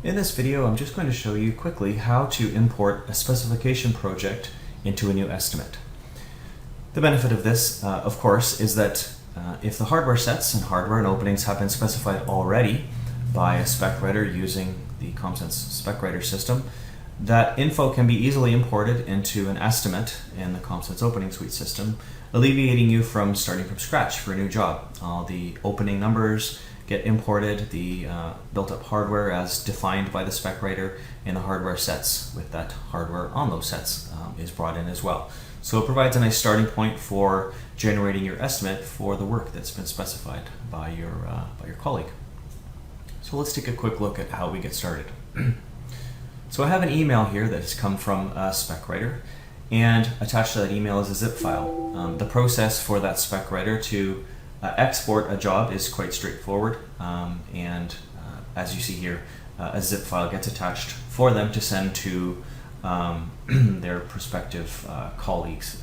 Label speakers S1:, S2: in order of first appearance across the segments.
S1: In this video, I'm just going to show you quickly how to import a specification project into a new estimate. The benefit of this, of course, is that if the hardware sets and hardware and openings have been specified already by a spec writer using the Comsense spec writer system, that info can be easily imported into an estimate in the Comsense opening suite system, alleviating you from starting from scratch for a new job. All the opening numbers get imported, the built-up hardware as defined by the spec writer, and the hardware sets with that hardware on those sets is brought in as well. So it provides a nice starting point for generating your estimate for the work that's been specified by your colleague. So let's take a quick look at how we get started. So I have an email here that has come from a spec writer, and attached to that email is a zip file. The process for that spec writer to export a job is quite straightforward, and as you see here, a zip file gets attached for them to send to their prospective colleagues,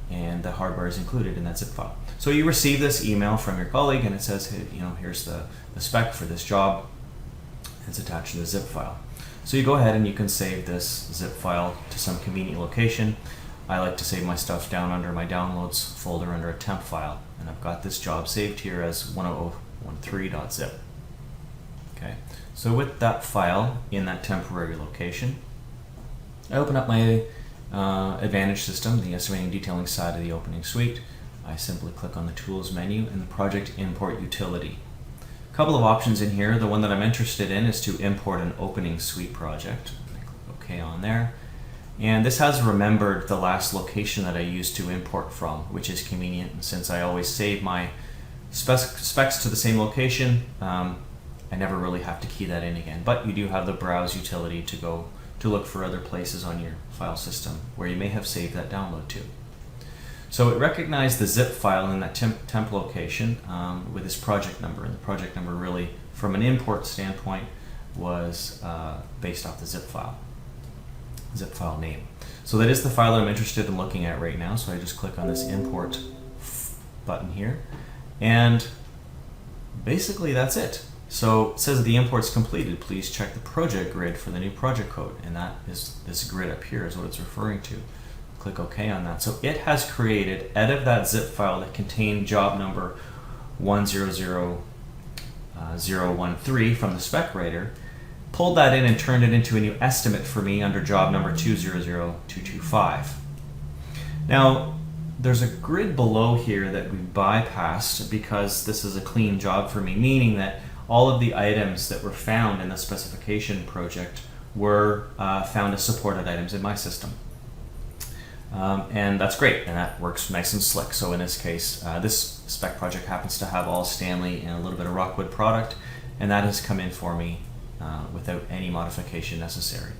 S1: and the hardware is included in that zip file. So you receive this email from your colleague and it says, hey, here's the spec for this job. It's attached to the zip file. So you go ahead and you can save this zip file to some convenient location. I like to save my stuff down under my downloads folder under a temp file, and I've got this job saved here as 10013.zip. Okay, so with that file in that temporary location, I open up my Advantage system, the estimating detailing side of the opening suite. I simply click on the Tools menu and the Project Import Utility. A couple of options in here. The one that I'm interested in is to import an opening suite project. I click OK on there. And this has remembered the last location that I used to import from, which is convenient. And since I always save my specs to the same location, I never really have to key that in again. But you do have the Browse utility to go to look for other places on your file system where you may have saved that download to. So it recognized the zip file in that temp location with this project number, and the project number really, from an import standpoint, was based off the zip file name. So that is the file that I'm interested in looking at right now, so I just click on this import button here, and basically that's it. So it says the import's completed. Please check the project grid for the new project code, and that is this grid up here is what it's referring to. Click OK on that. So it has created, out of that zip file that contained job number 100013 from the spec writer, pulled that in and turned it into a new estimate for me under job number 200225. Now, there's a grid below here that we bypassed because this is a clean job for me, meaning that all of the items that were found in the specification project were found as supported items in my system. And that's great, and that works nice and slick. So in this case, this spec project happens to have all Stanley and a little bit of Rockwood product, and that has come in for me without any modification necessary.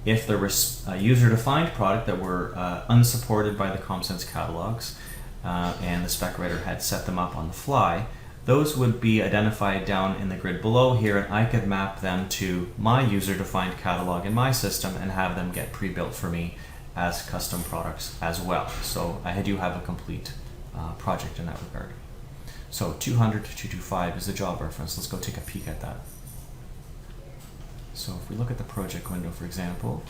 S1: If there was a user-defined product that were unsupported by the Comsense catalogs, and the spec writer had set them up on the fly, those would be identified down in the grid below here, and I could map them to my user-defined catalog in my system and have them get pre-built for me as custom products as well. So I do have a complete project in that regard. So 200 to 225 is the job reference. Let's go take a peek at that. So if we look at the project window, for example,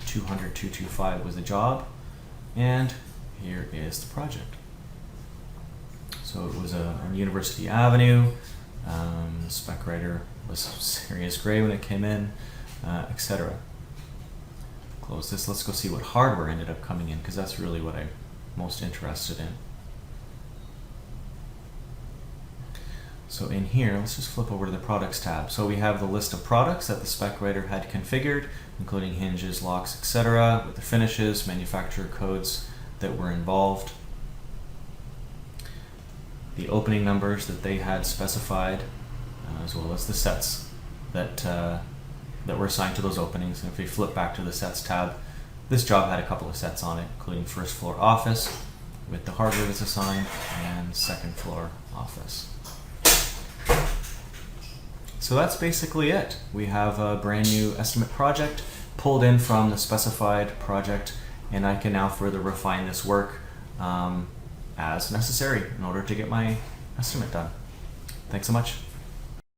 S1: 200 to 225 was the job, and here is the project. So it was on University Avenue. The spec writer was serious gray when it came in, etc. Close this. Let's go see what hardware ended up coming in, because that's really what I'm most interested in. So in here, let's just flip over to the products tab. So we have the list of products that the spec writer had configured, including hinges, locks, etc., with the finishes, manufacturer codes that were involved, the opening numbers that they had specified, as well as the sets that were assigned to those openings. And if we flip back to the sets tab, this job had a couple of sets on it, including first floor office with the hardware that's assigned, and second floor office. So that's basically it. We have a brand new estimate project pulled in from the specified project, and I can now further refine this work as necessary in order to get my estimate done. Thanks so much.